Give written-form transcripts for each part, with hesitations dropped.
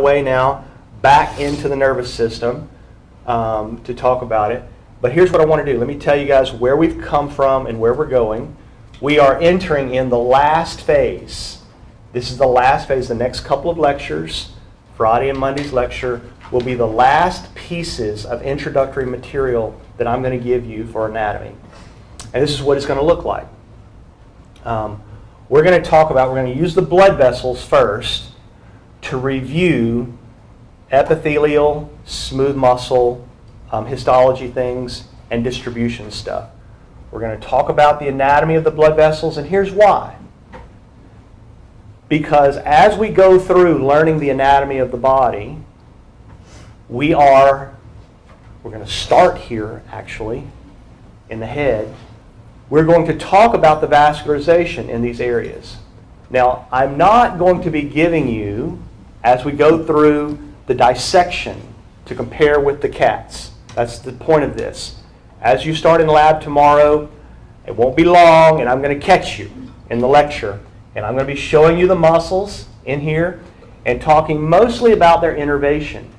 way now back into the nervous system to talk about it. But here's what I want to do. Let me tell you guys where we've come from and where we're going. We are entering in the last phase. This is the last phase. The next couple of lectures, Friday and Monday's lecture, will be the last pieces of introductory material that I'm going to give you for anatomy. And this is what it's going to look like. We're going to use the blood vessels first to review epithelial, smooth muscle, histology things, and distribution stuff. We're going to talk about the anatomy of the blood vessels, and here's why. Because as we go through learning the anatomy of the body, we're going to start here, actually, in the head. We're going to talk about the vascularization in these areas. Now, I'm not going to be giving you, as we go through the dissection, to compare with the cats. That's the point of this. As you start in lab tomorrow, it won't be long, and I'm going to catch you in the lecture. And I'm going to be showing you the muscles in here and talking mostly about their innervation.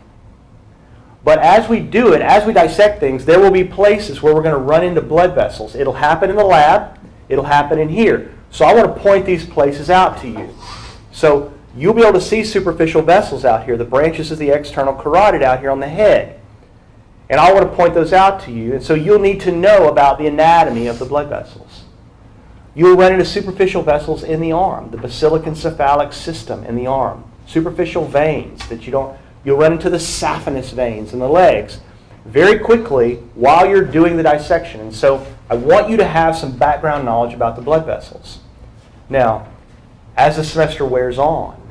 But as we do it, as we dissect things, there will be places where we're going to run into blood vessels. It'll happen in the lab. It'll happen in here. So I want to point these places out to you. So you'll be able to see superficial vessels out here, the branches of the external carotid out here on the head. And I want to point those out to you. And so you'll need to know about the anatomy of the blood vessels. You'll run into superficial vessels in the arm, the basilicoencephalic system in the arm, superficial veins that you'll run into the saphenous veins in the legs very quickly while you're doing the dissection. And so I want you to have some background knowledge about the blood vessels. Now, as the semester wears on,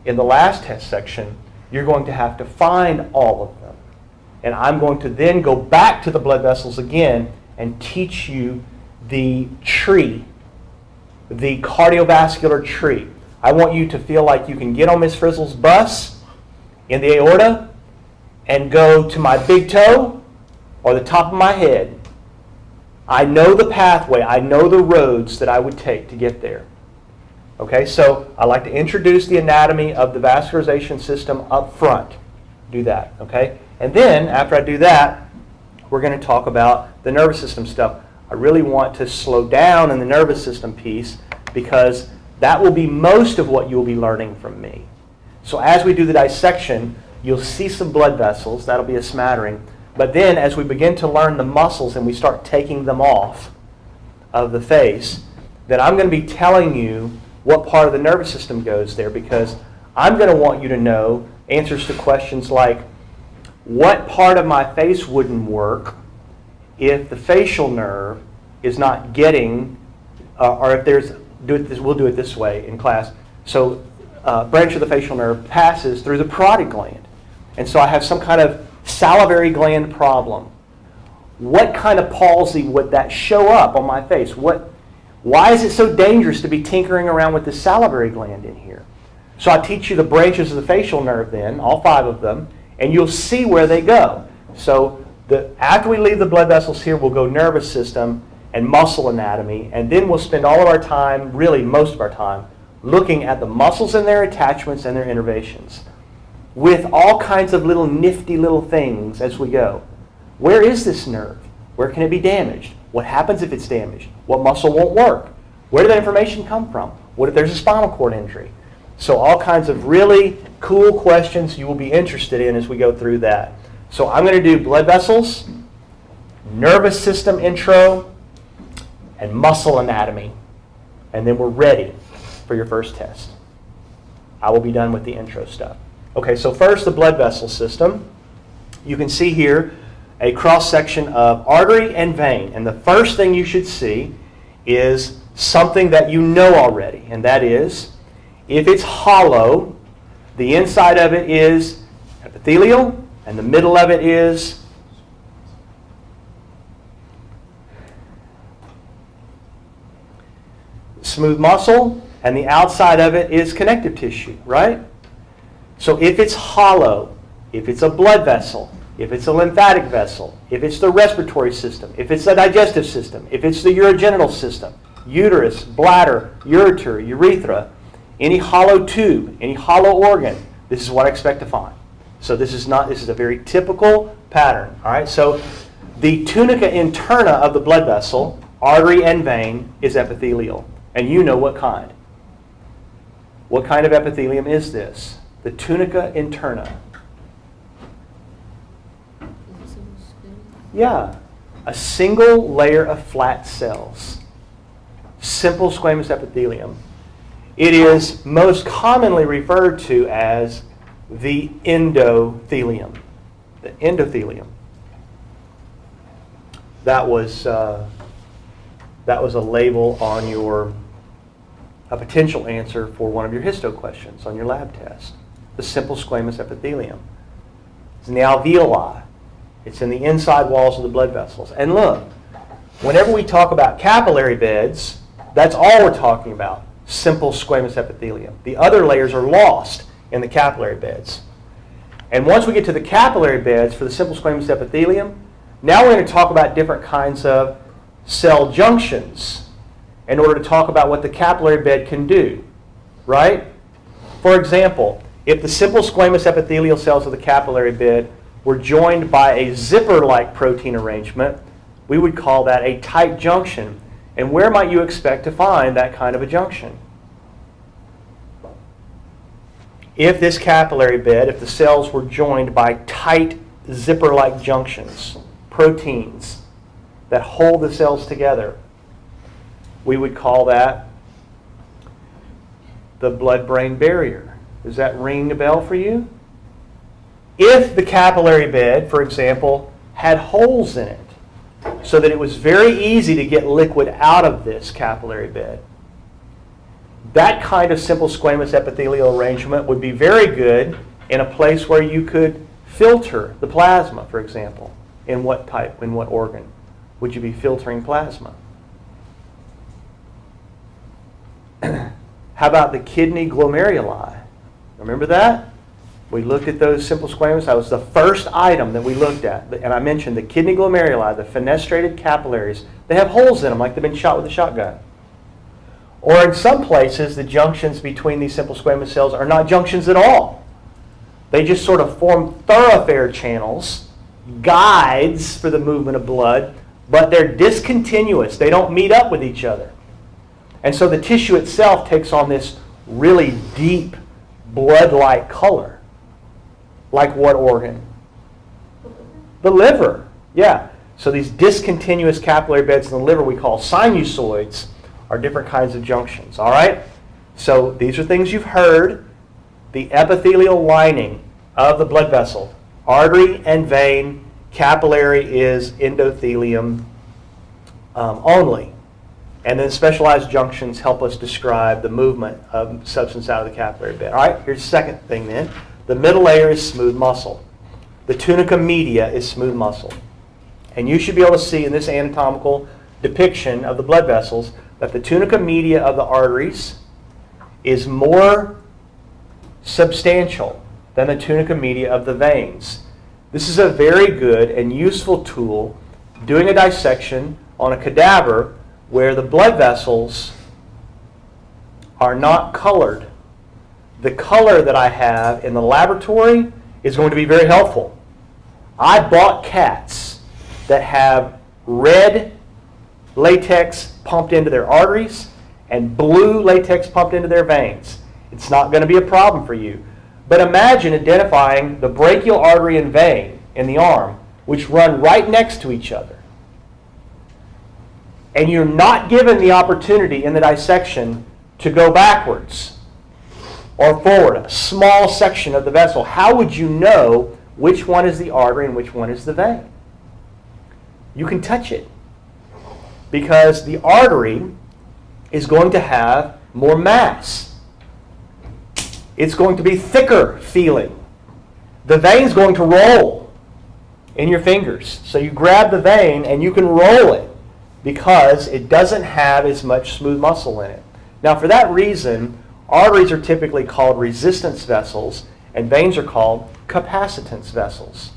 in the last test section, you're going to have to find all of them. And I'm going to then go back to the blood vessels again and teach you the tree, the cardiovascular tree. I want you to feel like you can get on Miss Frizzle's bus in the aorta and go to my big toe or the top of my head. I know the pathway. I know the roads that I would take to get there. Okay, so I like to introduce the anatomy of the vascularization system up front. Do that, okay? And then, after I do that, we're going to talk about the nervous system stuff. I really want to slow down in the nervous system piece because that will be most of what you'll be learning from me. So as we do the dissection, you'll see some blood vessels. That'll be a smattering. But then, as we begin to learn the muscles and we start taking them off of the face, then I'm going to be telling you what part of the nervous system goes there, because I'm going to want you to know answers to questions like, what part of my face wouldn't work if the facial nerve is not getting, or if we'll do it this way in class. So branch of the facial nerve passes through the parotid gland. And so I have some kind of salivary gland problem. What kind of palsy would that show up on my face? Why is it so dangerous to be tinkering around with the salivary gland in here? So I teach you the branches of the facial nerve then, all 5 of them, and you'll see where they go. So after we leave the blood vessels here, we'll go nervous system and muscle anatomy, and then we'll spend all of our time, really most of our time, looking at the muscles and their attachments and their innervations with all kinds of little nifty little things as we go. Where is this nerve? Where can it be damaged? What happens if it's damaged? What muscle won't work? Where did that information come from? What if there's a spinal cord injury? So all kinds of really cool questions you will be interested in as we go through that. So I'm going to do blood vessels, nervous system intro, and muscle anatomy. And then we're ready for your first test. I will be done with the intro stuff. Okay, so first the blood vessel system. You can see here a cross-section of artery and vein. And the first thing you should see is something that you know already, and that is, if it's hollow, the inside of it is epithelial, and the middle of it is smooth muscle, and the outside of it is connective tissue, right? So if it's hollow, if it's a blood vessel, if it's a lymphatic vessel, if it's the respiratory system, if it's the digestive system, if it's the urogenital system, uterus, bladder, ureter, urethra, any hollow tube, any hollow organ, This is what I expect to find. So this is a very typical pattern. All right. So the tunica interna of the blood vessel, artery and vein, is epithelial. And you know what kind. What kind of epithelium is this? The tunica interna. Yeah. A single layer of flat cells. Simple squamous epithelium. It is most commonly referred to as the endothelium. The endothelium. That was a label on a potential answer for one of your histo questions on your lab test. The simple squamous epithelium. It's in the alveoli. It's in the inside walls of the blood vessels. And look, whenever we talk about capillary beds, that's all we're talking about. Simple squamous epithelium. The other layers are lost in the capillary beds. And once we get to the capillary beds for the simple squamous epithelium, now we're going to talk about different kinds of cell junctions in order to talk about what the capillary bed can do. Right? For example, if the simple squamous epithelial cells of the capillary bed were joined by a zipper-like protein arrangement, we would call that a tight junction. And where might you expect to find that kind of a junction? If this capillary bed, if the cells were joined by tight zipper-like junctions, proteins that hold the cells together, we would call that the blood-brain barrier. Does that ring a bell for you? If the capillary bed, for example, had holes in it, so that it was very easy to get liquid out of this capillary bed, that kind of simple squamous epithelial arrangement would be very good in a place where you could filter the plasma, for example. In what organ would you be filtering plasma? How about the kidney glomeruli? Remember that? We looked at those simple squamous. That was the first item that we looked at. And I mentioned the kidney glomeruli, the fenestrated capillaries. They have holes in them like they've been shot with a shotgun. Or in some places, the junctions between these simple squamous cells are not junctions at all. They just sort of form thoroughfare channels, guides for the movement of blood, but they're discontinuous. They don't meet up with each other. And so the tissue itself takes on this really deep blood-like color. Like what organ? The liver. Yeah. So these discontinuous capillary beds in the liver we call sinusoids are different kinds of junctions. All right? So these are things you've heard. The epithelial lining of the blood vessel. Artery and vein. Capillary is endothelium only. And then specialized junctions help us describe the movement of substance out of the capillary bed. All right? Here's the second thing then. The middle layer is smooth muscle. The tunica media is smooth muscle. And you should be able to see in this anatomical depiction of the blood vessels that the tunica media of the arteries is more substantial than the tunica media of the veins. This is a very good and useful tool doing a dissection on a cadaver where the blood vessels are not colored. The color that I have in the laboratory is going to be very helpful. I bought cats that have red latex pumped into their arteries and blue latex pumped into their veins. It's not going to be a problem for you. But imagine identifying the brachial artery and vein in the arm, which run right next to each other. And you're not given the opportunity in the dissection to go backwards or forward, a small section of the vessel. How would you know which one is the artery and which one is the vein? You can touch it because the artery is going to have more mass. It's going to be thicker feeling. The vein's going to roll in your fingers. So you grab the vein and you can roll it because it doesn't have as much smooth muscle in it. Now for that reason, arteries are typically called resistance vessels, and veins are called capacitance vessels.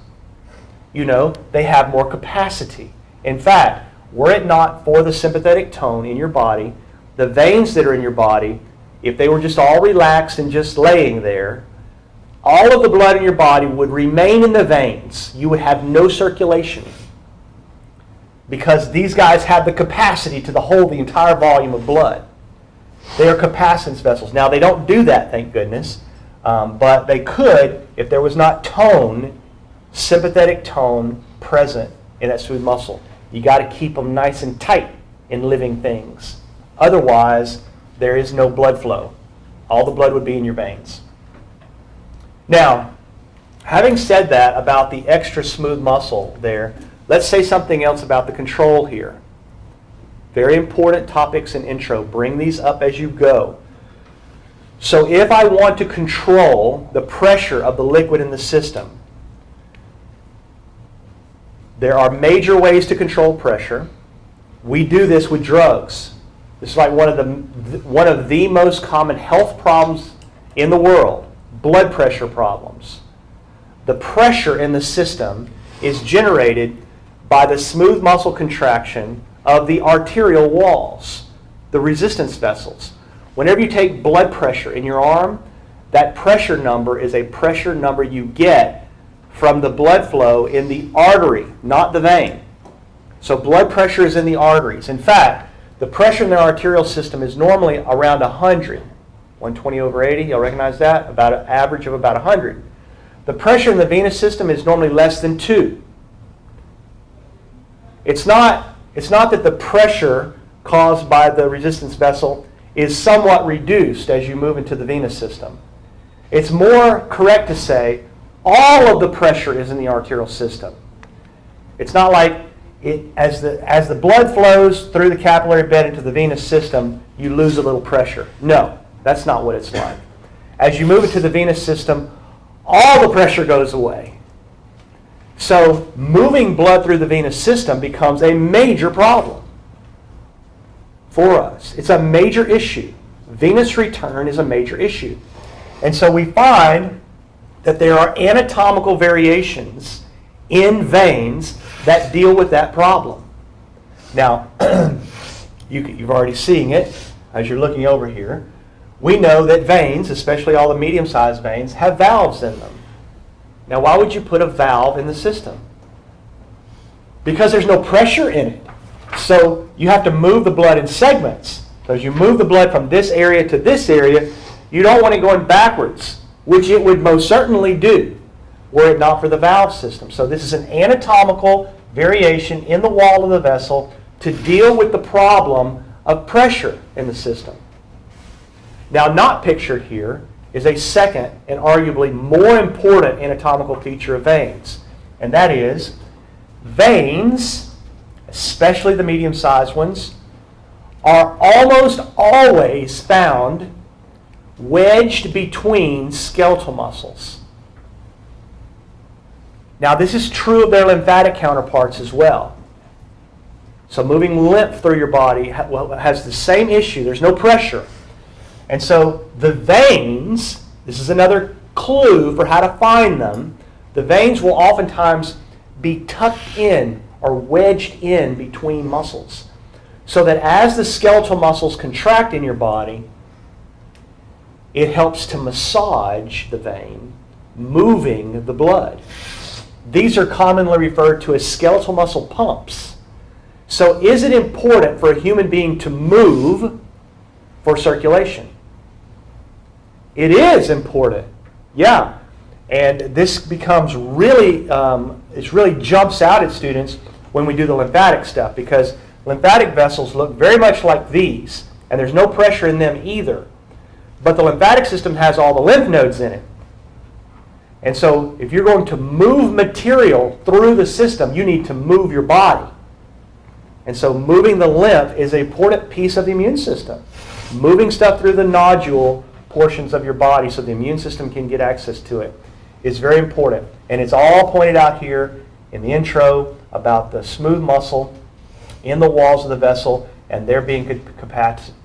You know, they have more capacity. In fact, were it not for the sympathetic tone in your body, the veins that are in your body, if they were just all relaxed and just laying there, all of the blood in your body would remain in the veins. You would have no circulation because these guys have the capacity to hold the entire volume of blood. They are capacitance vessels. Now, they don't do that, thank goodness, but they could if there was not tone, sympathetic tone present in that smooth muscle. You got to keep them nice and tight in living things. Otherwise, there is no blood flow. All the blood would be in your veins. Now, having said that about the extra smooth muscle there, let's say something else about the control here. Very important topics in intro. Bring these up as you go. So if I want to control the pressure of the liquid in the system, there are major ways to control pressure. We do this with drugs. This is like one of the most common health problems in the world, blood pressure problems. The pressure in the system is generated by the smooth muscle contraction of the arterial walls, the resistance vessels. Whenever you take blood pressure in your arm, that pressure number is a pressure number you get from the blood flow in the artery, not the vein. So blood pressure is in the arteries. In fact, the pressure in the arterial system is normally around 100. 120/80, you'll recognize that? About an average of about 100. The pressure in the venous system is normally less than 2. It's not that the pressure caused by the resistance vessel is somewhat reduced as you move into the venous system. It's more correct to say all of the pressure is in the arterial system. It's not like as the blood flows through the capillary bed into the venous system, you lose a little pressure. No, that's not what it's like. As you move into the venous system, all the pressure goes away. So moving blood through the venous system becomes a major problem for us. It's a major issue. Venous return is a major issue. And so we find that there are anatomical variations in veins that deal with that problem. Now, you've already seen it as you're looking over here. We know that veins, especially all the medium-sized veins, have valves in them. Now, why would you put a valve in the system? Because there's no pressure in it. So you have to move the blood in segments. So as you move the blood from this area to this area, you don't want it going backwards, which it would most certainly do were it not for the valve system. So this is an anatomical variation in the wall of the vessel to deal with the problem of pressure in the system. Now, not pictured here is a second and arguably more important anatomical feature of veins, and that is veins, especially the medium-sized ones, are almost always found wedged between skeletal muscles. Now, this is true of their lymphatic counterparts as well. So moving lymph through your body has the same issue. There's no pressure. And so the veins, this is another clue for how to find them, the veins will oftentimes be tucked in or wedged in between muscles. So that as the skeletal muscles contract in your body, it helps to massage the vein, moving the blood. These are commonly referred to as skeletal muscle pumps. So is it important for a human being to move for circulation? It is important, yeah. And this becomes really, it really jumps out at students when we do the lymphatic stuff, because lymphatic vessels look very much like these, and there's no pressure in them either. But the lymphatic system has all the lymph nodes in it. And so if you're going to move material through the system, you need to move your body. And so moving the lymph is an important piece of the immune system. Moving stuff through the nodule portions of your body so the immune system can get access to it is very important. And it's all pointed out here in the intro about the smooth muscle in the walls of the vessel and there being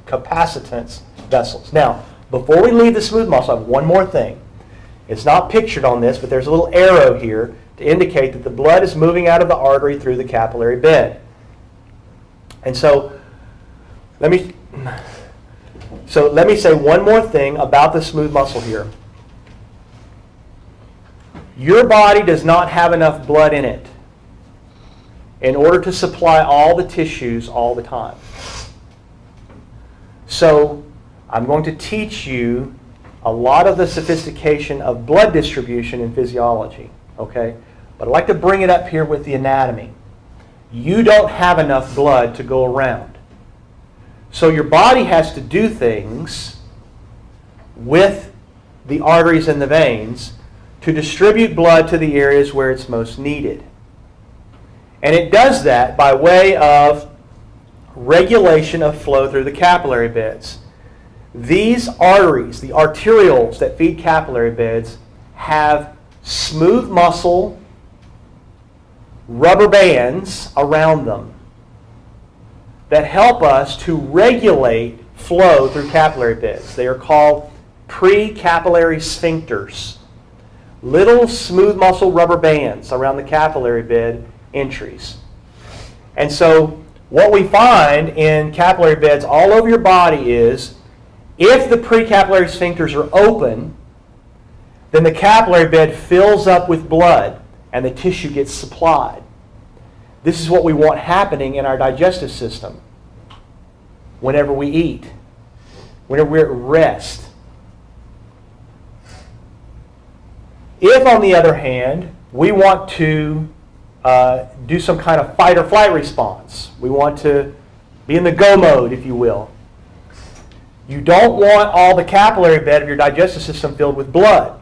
capacitance vessels. Now, before we leave the smooth muscle, I have one more thing. It's not pictured on this, but there's a little arrow here to indicate that the blood is moving out of the artery through the capillary bed. And so let me say one more thing about the smooth muscle here. Your body does not have enough blood in it in order to supply all the tissues all the time. So I'm going to teach you a lot of the sophistication of blood distribution in physiology, okay? But I'd like to bring it up here with the anatomy. You don't have enough blood to go around. So your body has to do things with the arteries and the veins to distribute blood to the areas where it's most needed. And it does that by way of regulation of flow through the capillary beds. These arteries, the arterioles that feed capillary beds, have smooth muscle, rubber bands around them that help us to regulate flow through capillary beds. They are called precapillary sphincters. Little smooth muscle rubber bands around the capillary bed entries. And so what we find in capillary beds all over your body is if the precapillary sphincters are open, then the capillary bed fills up with blood and the tissue gets supplied. This is what we want happening in our digestive system whenever we eat, whenever we're at rest. If, on the other hand, we want to do some kind of fight or flight response, we want to be in the go mode, if you will, you don't want all the capillary bed of your digestive system filled with blood.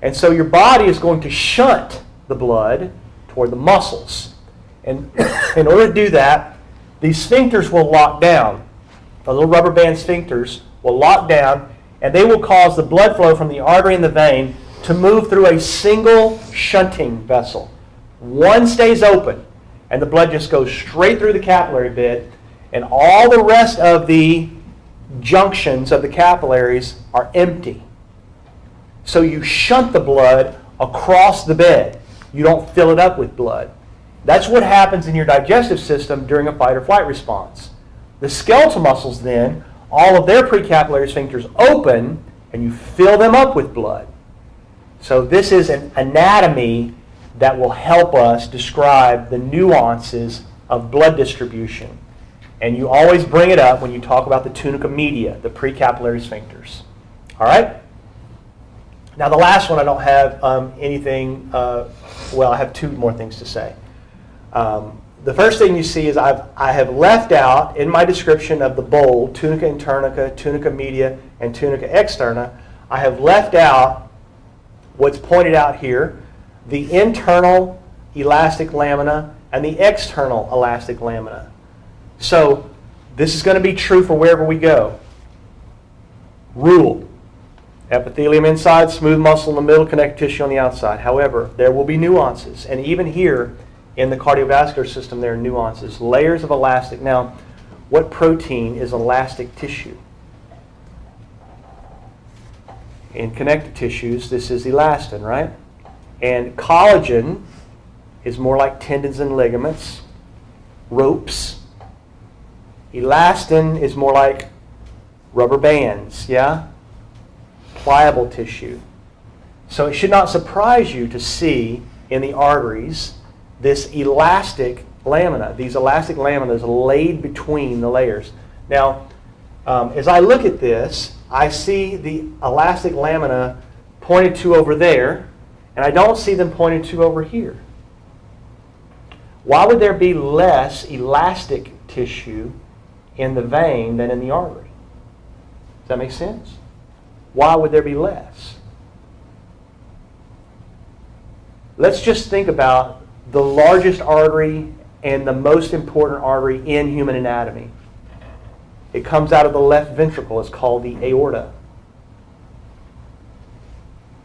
And so your body is going to shunt the blood toward the muscles. And in order to do that, these sphincters will lock down. The little rubber band sphincters will lock down, and they will cause the blood flow from the artery and the vein to move through a single shunting vessel. One stays open, and the blood just goes straight through the capillary bed, and all the rest of the junctions of the capillaries are empty. So you shunt the blood across the bed. You don't fill it up with blood. That's what happens in your digestive system during a fight or flight response. The skeletal muscles then, all of their precapillary sphincters open, and you fill them up with blood. So this is an anatomy that will help us describe the nuances of blood distribution. And you always bring it up when you talk about the tunica media, the precapillary sphincters. All right? Now the last one I don't have anything, I have two more things to say. The first thing you see is I have left out in my description of the bowl, tunica internica, tunica media, and tunica externa, I have left out what's pointed out here, the internal elastic lamina and the external elastic lamina. So this is going to be true for wherever we go. Rule. Epithelium inside, smooth muscle in the middle, connective tissue on the outside. However, there will be nuances. And even here in the cardiovascular system, there are nuances. Layers of elastic. Now, what protein is elastic tissue? In connective tissues, this is elastin, right? And collagen is more like tendons and ligaments, ropes. Elastin is more like rubber bands, yeah? Pliable tissue. So it should not surprise you to see in the arteries this elastic lamina, these elastic laminas laid between the layers. Now, as I look at this, I see the elastic lamina pointed to over there, and I don't see them pointed to over here. Why would there be less elastic tissue in the vein than in the artery? Does that make sense? Why would there be less? Let's just think about the largest artery and the most important artery in human anatomy. It comes out of the left ventricle. It's called the aorta.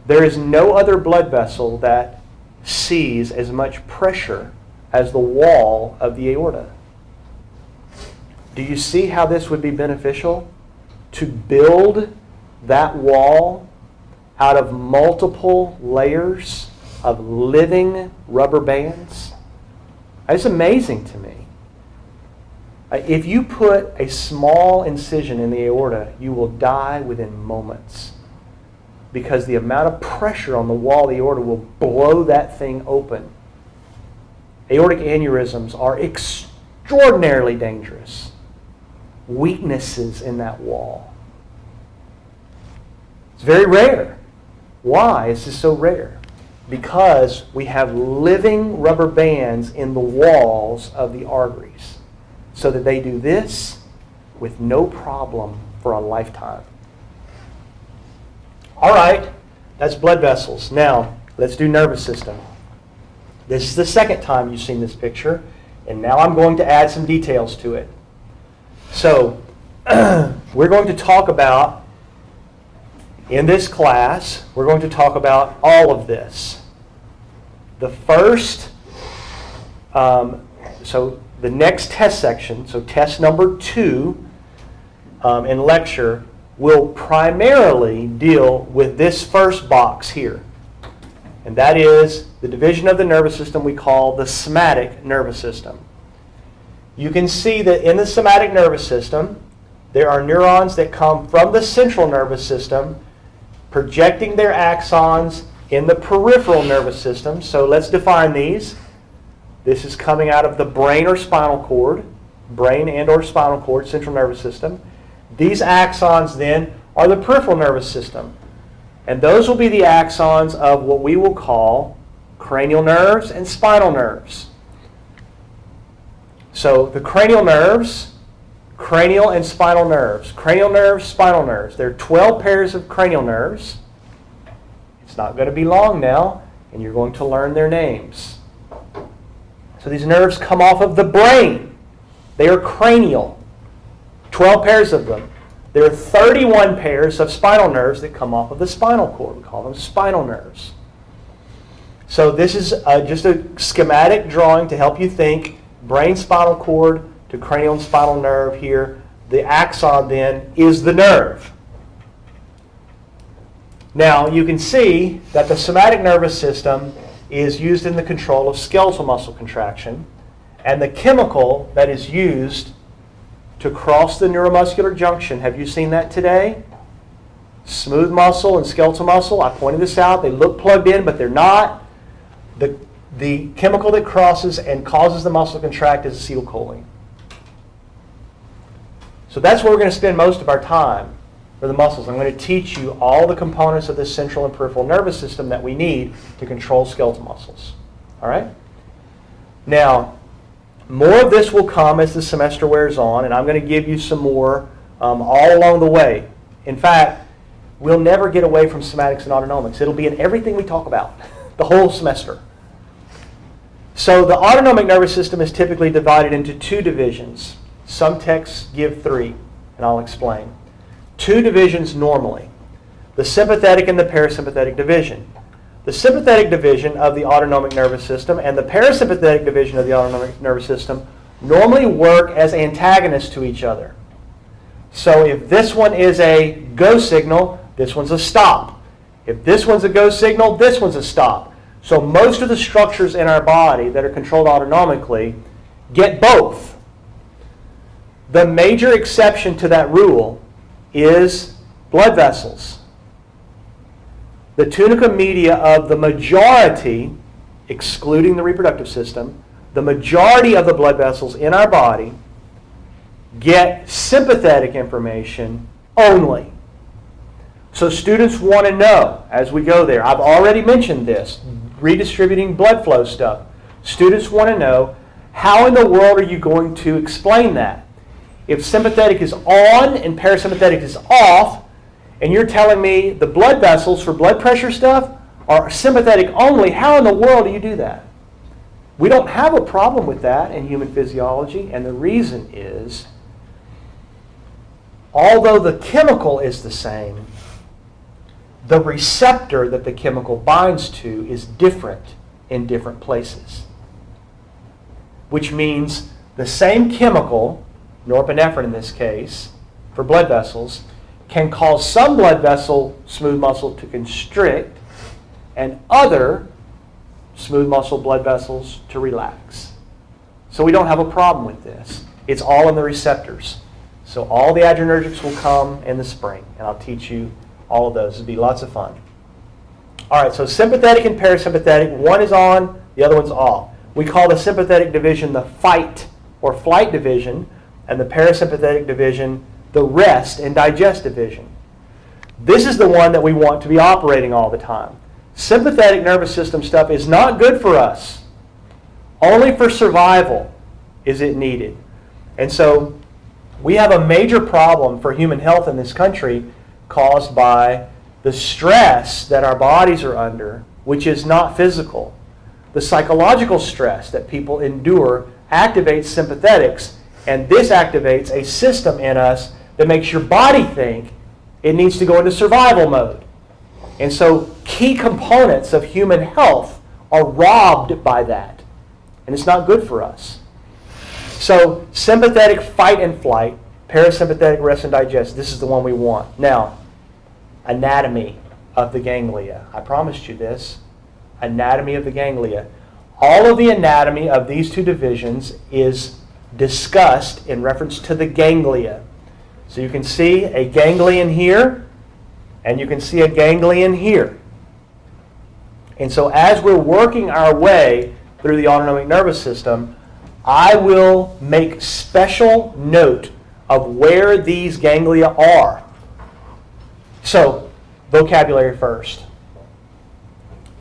There is no other blood vessel that sees as much pressure as the wall of the aorta. Do you see how this would be beneficial? To build that wall out of multiple layers of living rubber bands? It's amazing to me. If you put a small incision in the aorta, you will die within moments. because the amount of pressure on the wall of the aorta will blow that thing open. Aortic aneurysms are extraordinarily dangerous. Weaknesses in that wall. It's very rare. Why is this so rare? Because we have living rubber bands in the walls of the arteries so that they do this with no problem for a lifetime. All right, that's blood vessels. Now, let's do nervous system. This is the second time you've seen this picture, and now I'm going to add some details to it. So, we're going to talk about, in this class, we're going to talk about all of this. The first, so the next test section, so test number 2 in lecture, will primarily deal with this first box here. And that is the division of the nervous system we call the somatic nervous system. You can see that in the somatic nervous system, there are neurons that come from the central nervous system, projecting their axons in the peripheral nervous system. So let's define these. This is coming out of the brain or spinal cord, brain and or spinal cord, central nervous system. These axons then are the peripheral nervous system. And those will be the axons of what we will call cranial nerves and spinal nerves. So the cranial nerves, cranial and spinal nerves. Cranial nerves, spinal nerves. There are 12 pairs of cranial nerves. It's not going to be long now, and you're going to learn their names. So these nerves come off of the brain. They are cranial. 12 pairs of them. There are 31 pairs of spinal nerves that come off of the spinal cord. We call them spinal nerves. So this is just a schematic drawing to help you think brain, spinal cord to cranial and spinal nerve here. The axon then is the nerve. Now you can see that the somatic nervous system is used in the control of skeletal muscle contraction, and the chemical that is used to cross the neuromuscular junction, have you seen that today? Smooth muscle and skeletal muscle, I pointed this out, they look plugged in but they're not. The chemical that crosses and causes the muscle to contract is acetylcholine. So that's where we're going to spend most of our time for the muscles. I'm going to teach you all the components of the central and peripheral nervous system that we need to control skeletal muscles. All right? Now, more of this will come as the semester wears on, and I'm going to give you some more all along the way. In fact, we'll never get away from somatics and autonomics. It'll be in everything we talk about, the whole semester. So the autonomic nervous system is typically divided into 2 divisions. Some texts give 3, and I'll explain. 2 divisions normally, the sympathetic and the parasympathetic division. The sympathetic division of the autonomic nervous system and the parasympathetic division of the autonomic nervous system normally work as antagonists to each other. So if this one is a go signal, this one's a stop. If this one's a go signal, this one's a stop. So most of the structures in our body that are controlled autonomically get both. The major exception to that rule is blood vessels. The tunica media of the majority, excluding the reproductive system, the majority of the blood vessels in our body get sympathetic information only. So students want to know as we go there. I've already mentioned this, redistributing blood flow stuff. Students want to know, how in the world are you going to explain that? If sympathetic is on and parasympathetic is off, and you're telling me the blood vessels for blood pressure stuff are sympathetic only, how in the world do you do that? We don't have a problem with that in human physiology, and the reason is, although the chemical is the same, the receptor that the chemical binds to is different in different places. Which means the same chemical, norepinephrine in this case, for blood vessels, can cause some blood vessel smooth muscle to constrict and other smooth muscle blood vessels to relax. So we don't have a problem with this. It's all in the receptors. So all the adrenergics will come in the spring, and I'll teach you all of those. It'll be lots of fun. All right, so sympathetic and parasympathetic, one is on, the other one's off. We call the sympathetic division the fight or flight division, and the parasympathetic division the rest and digest division. This is the one that we want to be operating all the time. Sympathetic nervous system stuff is not good for us. Only for survival is it needed. And so we have a major problem for human health in this country caused by the stress that our bodies are under, which is not physical. The psychological stress that people endure activates sympathetics, and this activates a system in us that makes your body think it needs to go into survival mode. And so key components of human health are robbed by that. And it's not good for us. So sympathetic fight and flight, parasympathetic rest and digest, this is the one we want. Now, anatomy of the ganglia. I promised you this. Anatomy of the ganglia. All of the anatomy of these two divisions is discussed in reference to the ganglia. So you can see a ganglion here, and you can see a ganglion here. And so as we're working our way through the autonomic nervous system, I will make special note of where these ganglia are. So, vocabulary first.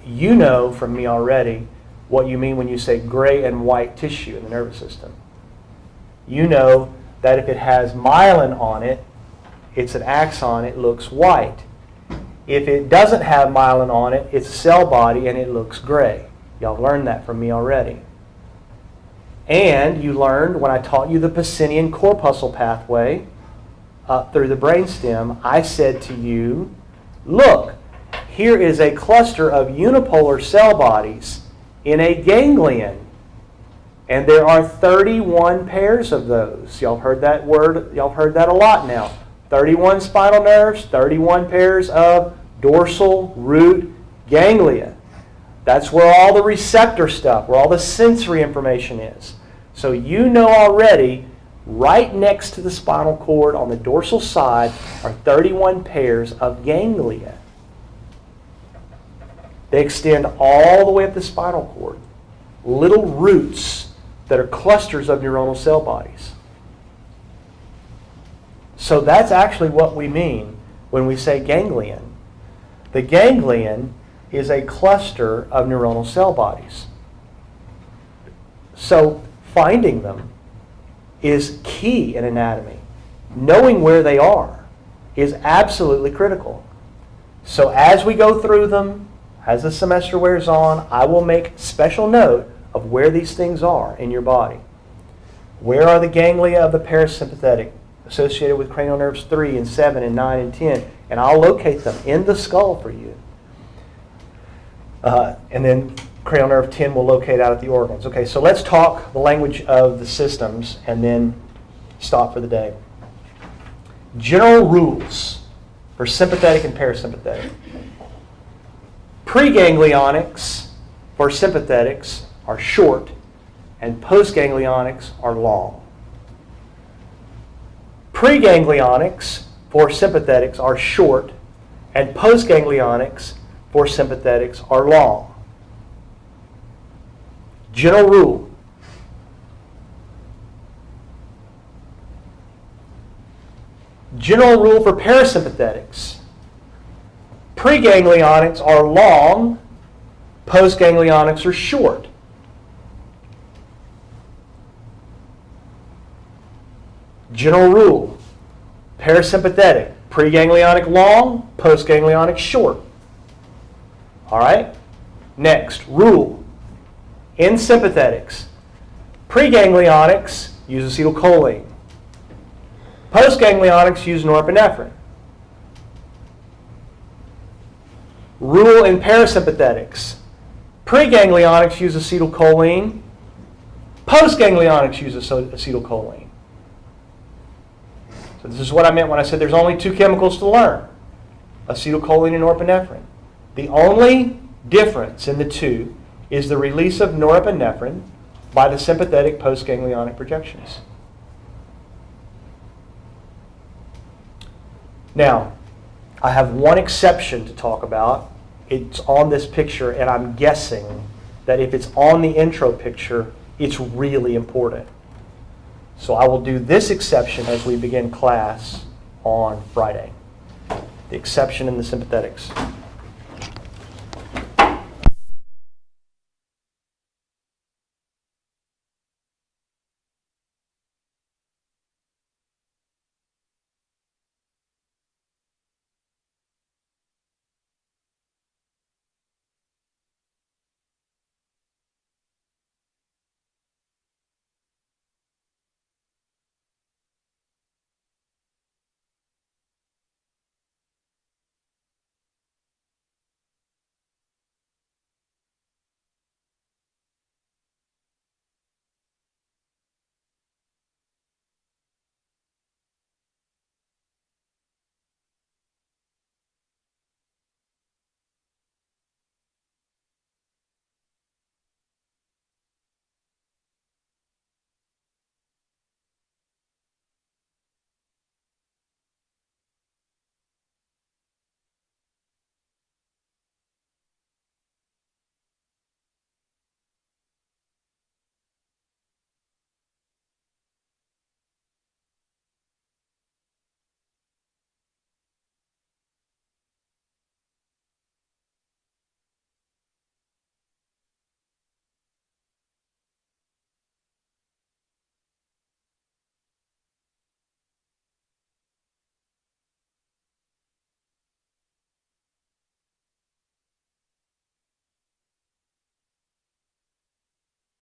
You know from me already what you mean when you say gray and white tissue in the nervous system. You know that if it has myelin on it, it's an axon, it looks white. If it doesn't have myelin on it, it's a cell body and it looks gray. Y'all learned that from me already. And you learned when I taught you the Pacinian corpuscle pathway up through the brainstem, I said to you, look, here is a cluster of unipolar cell bodies in a ganglion. And there are 31 pairs of those. Y'all heard that word, y'all heard that a lot now. 31 spinal nerves, 31 pairs of dorsal root ganglia. That's where all the receptor stuff, where all the sensory information is. So you know already, right next to the spinal cord on the dorsal side are 31 pairs of ganglia. They extend all the way up the spinal cord. Little roots that are clusters of neuronal cell bodies. So that's actually what we mean when we say ganglion. The ganglion is a cluster of neuronal cell bodies. So finding them is key in anatomy. Knowing where they are is absolutely critical. So as we go through them, as the semester wears on, I will make special note of where these things are in your body. Where are the ganglia of the parasympathetic associated with cranial nerves 3 and 7 and 9 and 10? And I'll locate them in the skull for you. And then cranial nerve 10 will locate out at the organs. Okay, so let's talk the language of the systems and then stop for the day. General rules for sympathetic and parasympathetic. Preganglionics for sympathetics are short and postganglionics are long. Preganglionics for sympathetics are short and postganglionics for sympathetics are long. General rule. General rule for parasympathetics. Preganglionics are long, postganglionics are short. General rule. Parasympathetic, preganglionic long, postganglionic short. All right? Next, rule. In sympathetics, preganglionics use acetylcholine. Postganglionics use norepinephrine. Rule in parasympathetics. Preganglionics use acetylcholine. Postganglionics use acetylcholine. So this is what I meant when I said there's only two chemicals to learn. Acetylcholine and norepinephrine. The only difference in the two is the release of norepinephrine by the sympathetic postganglionic projections. Now, I have one exception to talk about, it's on this picture, and I'm guessing that if it's on the intro picture, it's really important. So I will do this exception as we begin class on Friday. The exception in the sympathetics.